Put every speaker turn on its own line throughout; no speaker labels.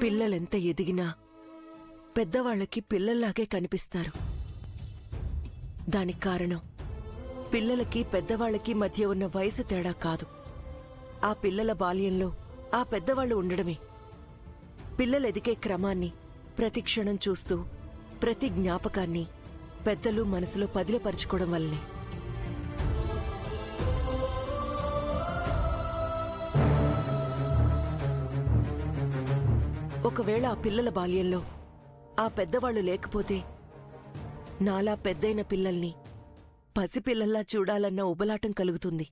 పిల్లలెంత ఎదిగినా పెద్దవాళ్లకి పిల్లల్లాగే కనిపిస్తారు. దానికి కారణం పిల్లలకి పెద్దవాళ్లకి మధ్య ఉన్న వయసు తేడా కాదు, ఆ పిల్లల బాల్యంలో ఆ పెద్దవాళ్లు ఉండడమే. పిల్లలు ఎదిగే క్రమాన్ని ప్రతి క్షణం చూస్తూ ప్రతి జ్ఞాపకాన్ని పెద్దలు మనసులో పదిలపరుచుకోవడం వల్లనే. ఒకవేళ ఆ పిల్లల బాల్యంలో ఆ పెద్దవాళ్లు లేకపోతే నాలా పెద్దయిన పిల్లల్ని పసిపిల్లల్లా చూడాలన్న ఉబలాటం కలుగుతుంది.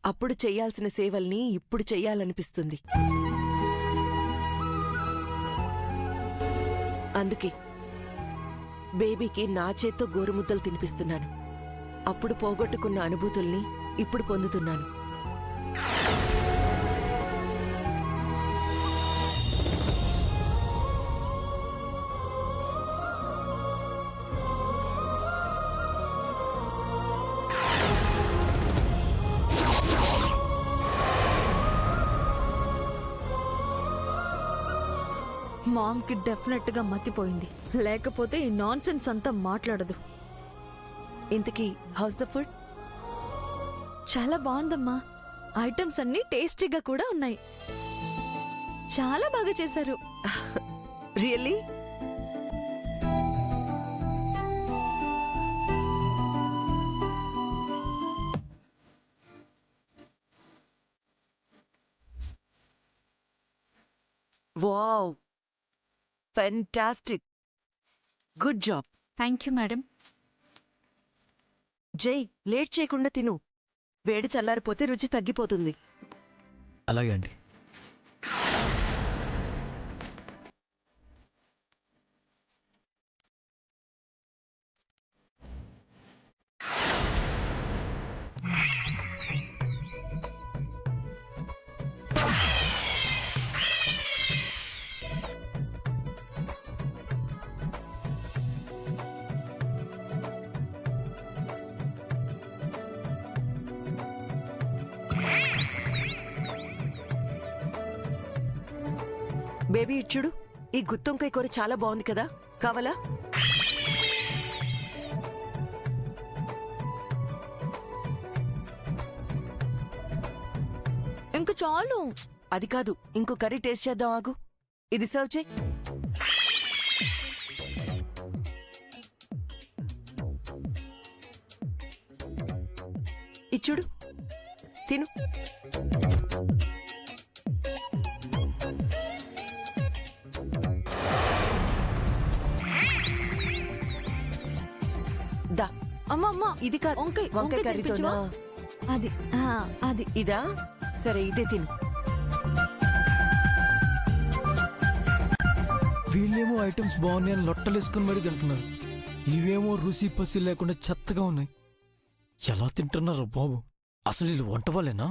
అప్పుడు చెయ్యాల్సిన సేవల్ని ఇప్పుడు చెయ్యాలనిపిస్తుంది. అందుకే బేబీకి నా చేత్తో గోరుముద్దలు తినిపిస్తున్నాను. అప్పుడు పోగొట్టుకున్న అనుభూతుల్ని ఇప్పుడు పొందుతున్నాను.
మామ్ కి డెఫినెట్ గా మతిపోయింది, లేకపోతే ఈ నాన్ సెన్స్ అంతా మాట్లాడదు.
ఇంతకీ హౌస్ ద ఫుడ్?
చాలా బాగుందమ్మా. ఐటమ్స్ అన్ని టేస్టీగా కూడా ఉన్నాయి. చాలా బాగా చేశారు.
Really? Wow, fantastic, good job.
Thank you madam.
జై, లేట్ చేయకుండా తిను. వేడి చల్లారిపోతే రుచి తగ్గిపోతుంది.
అలాగే అండి.
బేబీ ఇచ్చుడు, ఈ గుత్తొంకాయ కూర చాలా బాగుంది కదా, కావాలా?
ఇంక చాలు.
అది కాదు, ఇంకో కర్రీ టేస్ట్ చేద్దాం, ఆగు. ఇది సర్వ్ చేయి. ఇచ్చుడు, తిను. దా.
అమ్మా అమ్మా,
ఇది కాదు, వంకాయ కర్రీతోనా?
అది అది
ఇదా? సరే, ఇదే తిను.
వీళ్ళేమో ఐటమ్స్ బాగున్నాయని లొట్టలేసుకుని మరీ తింటున్నారు. ఇవేమో రుచి పసి లేకుండా చెత్తగా ఉన్నాయి. ఎలా తింటున్నారో బాబు, అసలు వీళ్ళు వంట వాళ్ళేనా?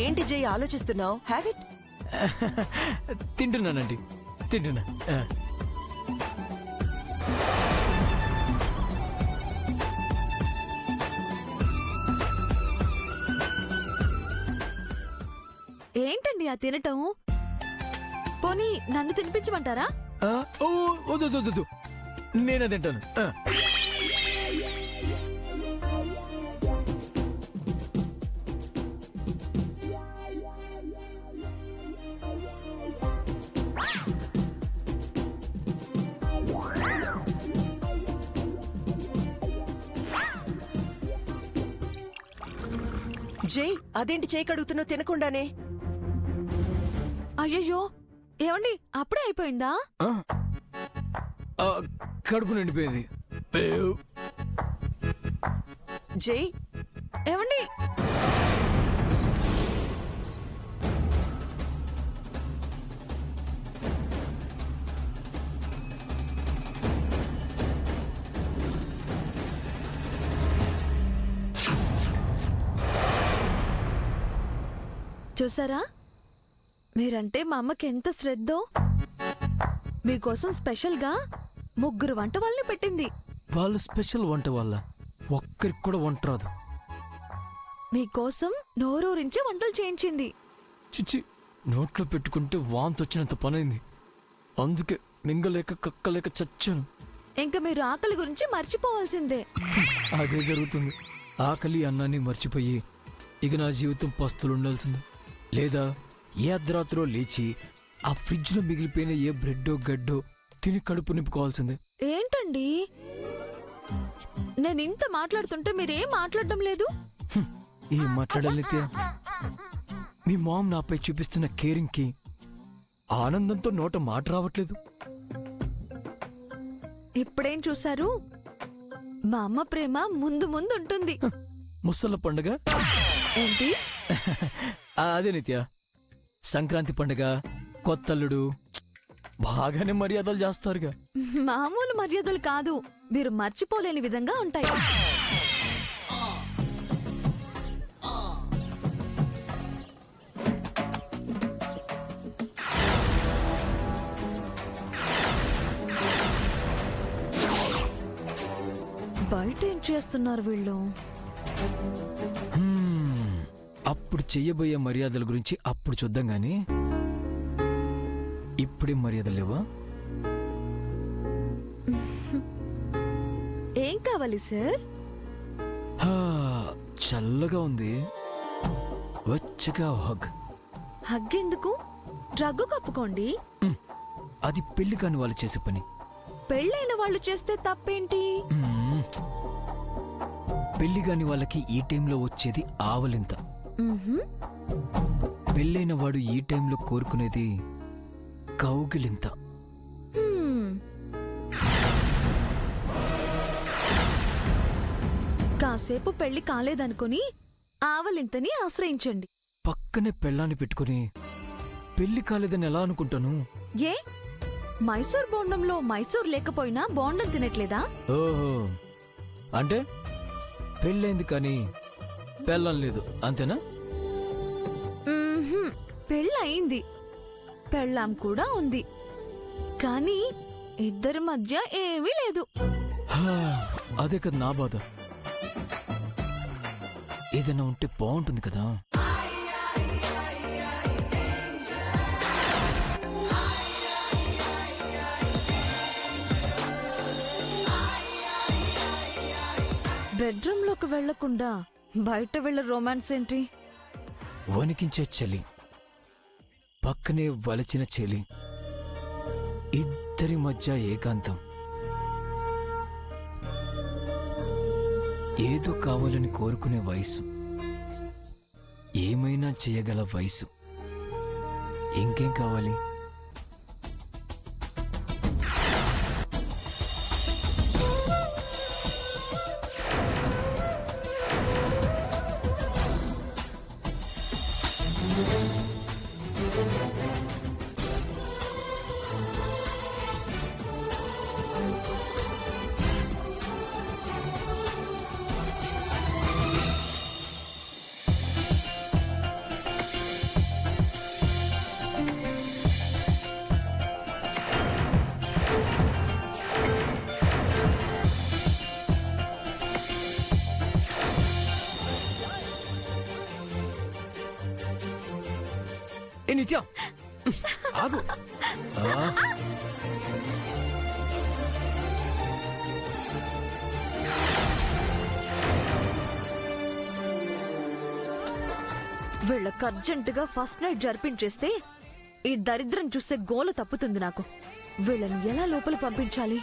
ఏంటి జై ఆలోచిస్తున్నావు? Have it.
తింటున్నానండి, తింటున్నా.
ఏంటండి ఆ తినటం? పోనీ నన్ను తినిపించమంటారా?
వద్దు, నేనే తింటాను.
జై, అదేంటి చేయి కడుగుతున్నావు తినకుండానే?
అయ్యయ్యో, ఏమండి అప్పుడే అయిపోయిందా?
కడుపు నిండిపోయింది.
జై,
ఏమండి? చూసారా, మీరంటే మా అమ్మకి ఎంత శ్రద్ధో. మీకోసం స్పెషల్గా 3 వంట వాళ్ళని పెట్టింది.
వాళ్ళు స్పెషల్ వంట వాళ్ళ? ఒక్కరికి కూడా వంట రాదు.
మీకోసం నోరూరించే వంటలు చేయించింది.
చిచ్చి, నోట్లో పెట్టుకుంటే వాంతి వచ్చినంత పనైంది. అందుకే మింగలేక కక్కలేక చచ్చాను.
ఇంకా మీరు ఆకలి గురించి మర్చిపోవాల్సిందే.
అదే జరుగుతుంది. ఆకలి అన్నాన్ని మర్చిపోయి ఇక నా జీవితం పస్తులు ఉండాల్సిందే. లేదా ఏ అర్ధరాత్రో లేచి ఆ ఫ్రిడ్జ్లో మిగిలిపోయిన ఏ బ్రెడ్డో గడ్డో తిని కడుపు నింపుకోవాల్సిందే.
ఏంటండి, నేను ఇంత మాట్లాడుతుంటే మీరేం మాట్లాడడం లేదు?
ఏం మాట్లాడాలి నిత్య? మీ మామ్ నాపై చూపిస్తున్న కేరింగ్కి ఆనందంతో నోట మాట రావట్లేదు.
ఇప్పుడేం చూశారు? మా అమ్మ ప్రేమ ముందు ముందు ఉంటుంది.
ముసళ్ళ పండుగ
ఏంటి?
అదే నిత్య, సంక్రాంతి పండుగ, కొత్తల్లుడు బాగానే మర్యాదలు చేస్తారుగా.
మామూలు మర్యాదలు కాదు, మీరు మర్చిపోలేని విధంగా ఉంటాయి. బయట ఏం చేస్తున్నారు వీళ్ళు?
అప్పుడు చెయ్యబోయే మర్యాదల గురించి అప్పుడు చూద్దాం గాని ఇప్పుడేం మర్యాదలు లేవా?
ఏం కావాలి సార్?
హా, చల్లగా ఉంది, వచ్చగా హగ్.
హగ్గెందుకు? రగ్గు కప్పుకోండి.
అది పెళ్లి కాని వాళ్ళు చేసే పని.
పెళ్ళైన వాళ్ళు చేస్తే తప్పేంటి?
పెళ్లి కాని వాళ్ళకి ఈ టైంలో వచ్చేది ఆవలింత.
మ్మ్హ్మ్.
పెళ్ళైన వాడు ఈ టైంలో కోరుకునేది కౌగిలింత.
హ్మ్. కాసేపు పెళ్లి కాలేదనుకుని ఆవలింతని ఆశ్రయించండి.
పక్కనే పెళ్ళాన్ని పెట్టుకుని పెళ్లి కాలేదని ఎలా అనుకుంటాను?
ఏ మైసూర్ బోండంలో మైసూర్ లేకపోయినా బోండం తినట్లేదా?
ఓహో, అంటే పెళ్ళైంది కానీ పెళ్ళం లేదు అంతేనా?
మ్మ్హ్మ్. పెళ్ళయింది, పెళ్ళాం కూడా ఉంది, కానీ ఇద్దరి మధ్య ఏమీ లేదు.
హా, అదే కదా నా బాధ. ఏదైనా ఉంటే బాగుంటుంది కదా.
బెడ్రూమ్ లోకి వెళ్లకుండా బయట వెళ్ళ రొమాన్స్ ఏంటి?
వణికించే చలి, పక్కనే వలచిన చలి, ఇద్దరి మధ్య ఏకాంతం, ఏదో కావాలని కోరుకునే వయసు, ఏమైనా చేయగల వయసు. ఇంకేం కావాలి? ఏ నిత్య, ఆగు.
వీళ్ళకి అర్జెంటుగా ఫస్ట్ నైట్ జరిపించేస్తే ఈ దరిద్రం చూస్తే గోల తప్పుతుంది నాకు. వీళ్ళని ఎలా లోపల పంపించాలి?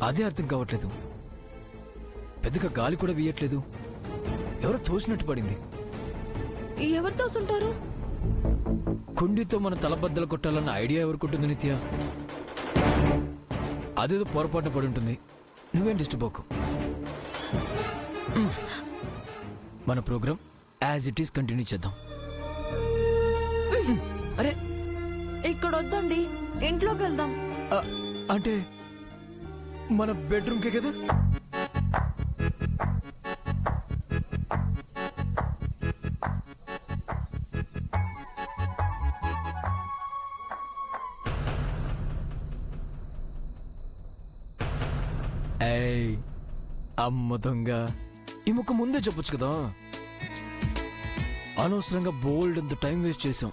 అదే అర్థం కావట్లేదు. పెద్దగా గాలి కూడా వీయట్లేదు. ఎవరో తోసినట్టు పడింది.
ఎవరు తోసుంటారు?
కుండితో మన తలబద్దలు కొట్టాలన్న ఐడియా ఎవరికుంటుంది నిత్య? అదేదో పొరపాటున పడి ఉంటుంది. నువ్వేం డిస్టర్బ్ అవ్వకు. మన program as it is continue చేద్దాం. అరే
ఇక్కడ వద్దండి, ఇంట్లోకి వెళ్దాం.
అంటే మన బెడ్రూమ్కే కదా? ఏయ్ అమ్మ దొంగ, ఈ ముక్క ముందే చెప్పొచ్చు కదా. అనవసరంగా బోల్డ్ అంత టైం వేస్ట్ చేసాం.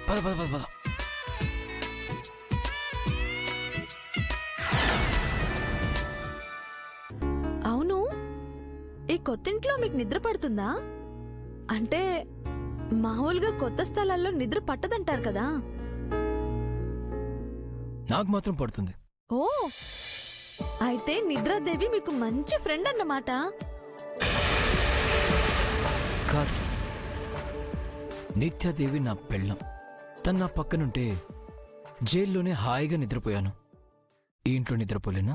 పద పద పద పద.
అవును, ఈ కొత్తింట్లో మీకు నిద్ర పడుతుందా? అంటే మామూలుగా కొత్త స్థలాల్లో నిద్ర పట్టదంటారు కదా.
నాకు మాత్రం పడుతుంది.
ఓ, అయితే నిద్రాదేవి మీకు మంచి ఫ్రెండ్ అన్నమాట.
కాదు, నిత్యాదేవి నా పెళ్ళం. తను నా పక్కనుంటే జైల్లోనే హాయిగా నిద్రపోయాను. ఈ ఇంట్లో నిద్రపోలేనా?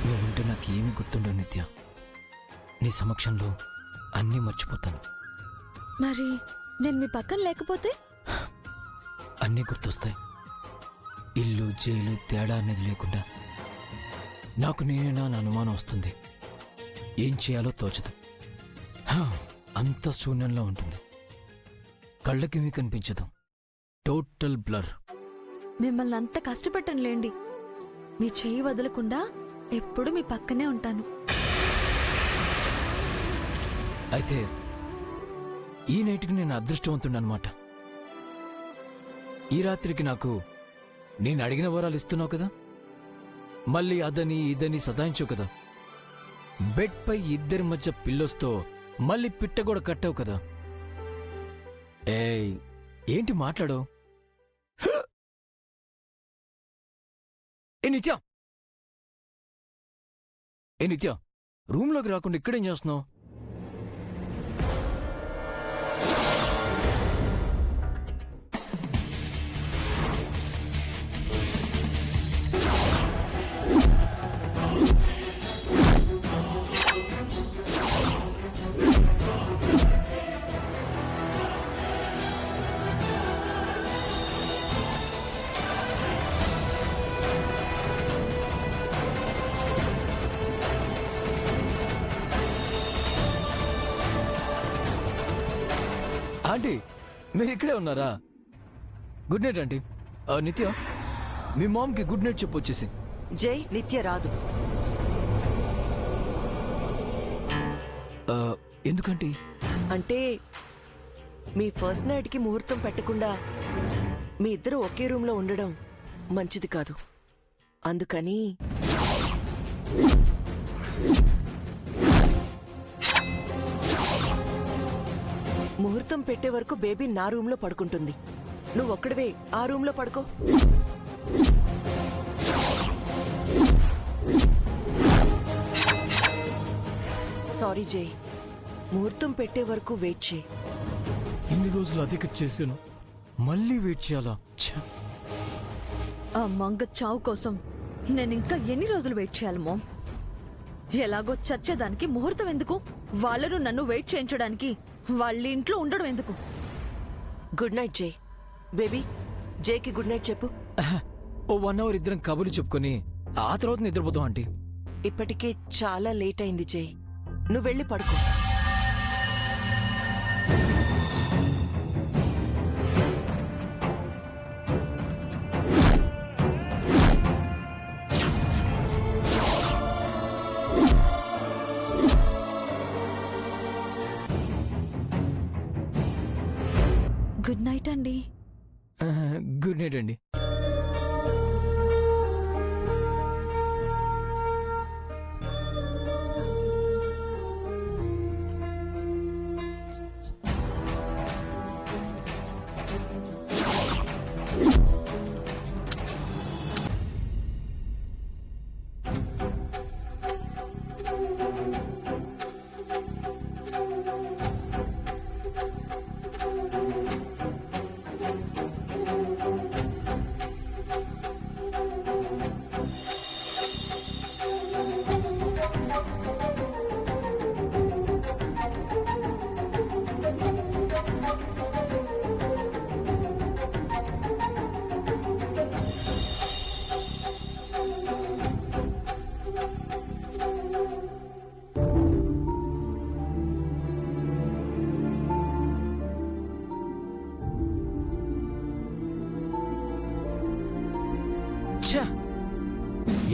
నువ్వుంటే నాకేమీ గుర్తుండవు నిత్య. నీ సమక్షంలో అన్నీ మర్చిపోతాను.
మరి నేను మీ పక్కన లేకపోతే?
అన్నీ గుర్తొస్తాయి. ఇల్లు జైలు తేడా అనేది లేకుండా నాకు నేనేనా అని అనుమానం వస్తుంది. ఏం చేయాలో తోచదు. అంత శూన్యంలో ఉంటుంది. కళ్ళకేమీ కనిపించదు. Total blur.
మిమ్మల్ని అంత కష్టపెట్టనులేండి. మీ చెయ్యి వదలకుండా ఎప్పుడు మీ పక్కనే ఉంటాను.
అయితే ఈ నైట్కి నేను అదృష్టవంతుడనమాట. ఈ రాత్రికి నాకు నేను అడిగిన వరాలు ఇస్తున్నావు కదా. మళ్ళీ అదని ఇదని సదాయించావు కదా. బెడ్ పై ఇద్దరి మధ్య పిల్లొస్తో మళ్ళీ పిట్ట కూడా కట్టావు కదా. ఏయ్ ఏంటి మాట్లాడవు? ఏ నిత్య, రూమ్లోకి రాకుండా ఇక్కడేం చేస్తున్నావు? ఆంటీ, మీరు ఇక్కడే ఉన్నారా? Good night aunty. నిత్య, మీ మామ్కి గుడ్ నైట్ చెప్పు వచ్చేసి.
జై, నిత్య రాదు.
ఎందుకంటే
అంటే మీ ఫస్ట్ నైట్కి ముహూర్తం పెట్టకుండా మీ ఇద్దరు ఒకే రూమ్లో ఉండడం మంచిది కాదు. అందుకని ముహూర్తం పెట్టే వరకు బేబీ నా రూమ్లో పడుకుంటుంది. నువ్వు ఒక్కడివే ఆ రూమ్లో పడుకో. సారీ జై, ముహూర్తం పెట్టే వరకు వెయిట్ చేయి.
ఇన్ని రోజులు అధిక చేశాను, మళ్ళీ వెయిట్ చేయాలా?
ఆ మంగ చావు కోసం నేను ఇంకా ఎన్ని రోజులు వెయిట్ చేయాలి మామ్? ఎలాగో చచ్చేదానికి ముహూర్తం ఎందుకు? వాళ్ళను నన్ను వెయిట్ చేయించడానికి వాళ్ళ ఇంట్లో ఉండడం ఎందుకు?
గుడ్ నైట్ జై. బేబీ, జైకి గుడ్ నైట్ చెప్పు.
ఓ 1 అవర్ ఇద్దరం కబుర్లు చెప్పుకొని ఆ తర్వాత నిద్రపోతాం ఆంటీ.
ఇప్పటికే చాలా లేట్ అయింది జై, నువ్వు వెళ్ళి పడుకో.
గుడ్ నైట్ అండి.
గుడ్ నైట్ అండి.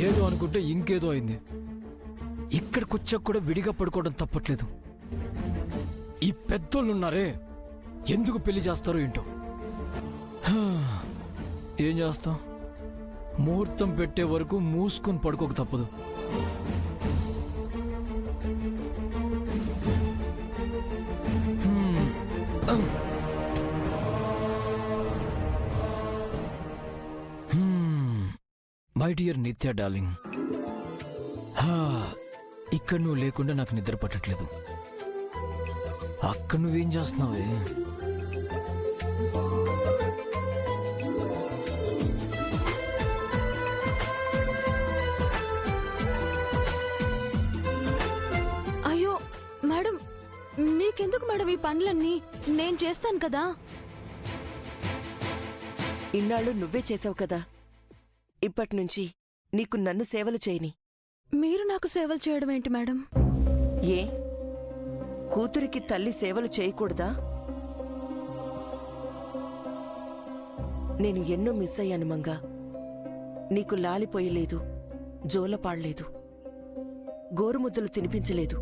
లేదు అనుకుంటే ఇంకేదో అయింది. ఇక్కడికొచ్చాక కూడా విడిగా పడుకోవడం తప్పట్లేదు. ఈ పెద్దోళ్ళున్నారే, ఎందుకు పెళ్లి చేస్తారో ఏంటో. హా, ఏం చేస్తాం, ముహూర్తం పెట్టే వరకు మూసుకొని పడుకోక తప్పదు. మై డియర్ నిత్య డార్లింగ్, ఇక్కడ నువ్వు లేకుండా నాకు నిద్ర పట్టట్లేదు. అక్కడ నువ్వేం చేస్తున్నావే?
అయ్యో మేడం, మీకెందుకు మేడం ఈ పనులన్నీ? నేను చేస్తాను కదా.
ఇన్నాళ్ళు నువ్వే చేసావు కదా, ఇప్పట్నుంచి నీకు నన్ను సేవలు చేయని.
మీరు నాకు సేవలు చేయడం ఏంటి మేడం?
ఏ కూతురికి తల్లి సేవలు చేయకూడదా? నేను ఎన్నో మిస్ అయ్యాను మంగా. నీకు లాలిపోయలేదు, జోలపాడలేదు, గోరుముద్దలు తినిపించలేదు,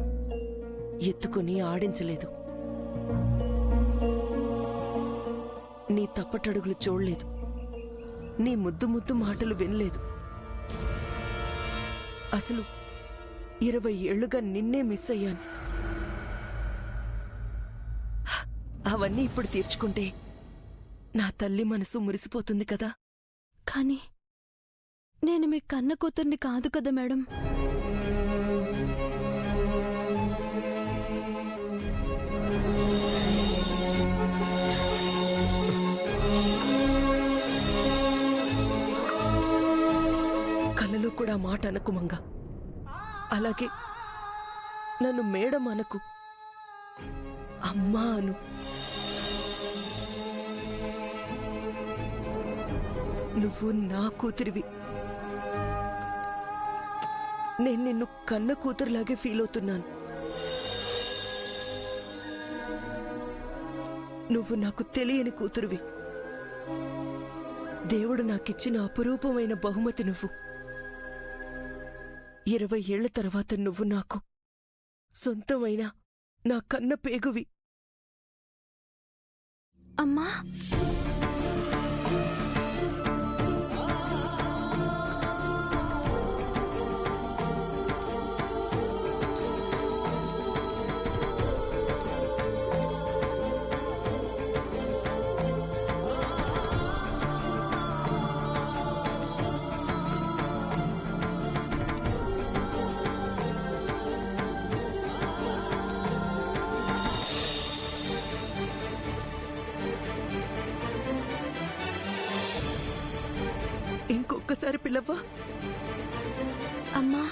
ఎత్తుకుని ఆడించలేదు, నీ తప్పటడుగులు చూడలేదు, నీ ముద్దు ముద్దు మాటలు వినలేదు. అసలు 20 ఏళ్లుగా నిన్నే మిస్ అయ్యాను. అవన్నీ ఇప్పుడు తీర్చుకుంటే నా తల్లి మనసు మురిసిపోతుంది కదా.
కానీ నేను మీ కన్న కూతుర్ని కాదు కదా మేడం.
కలలో కూడా మాట అనకు మంగా. అలాగే నన్ను మేడం అనకు, అమ్మా అను. నువ్వు నా కూతురివి. నేను నిన్ను కన్న కూతురులాగే ఫీల్ అవుతున్నాను. నువ్వు నాకు తెలియని కూతురువి. దేవుడు నాకిచ్చిన అపురూపమైన బహుమతి నువ్వు. 20 ఏళ్ల తర్వాత నువ్వు నాకు సొంతమైన నా కన్న పేగువి.
అమ్మా,
ఇంకొక్కసారి పిల్లవ్వా.
అమ్మా.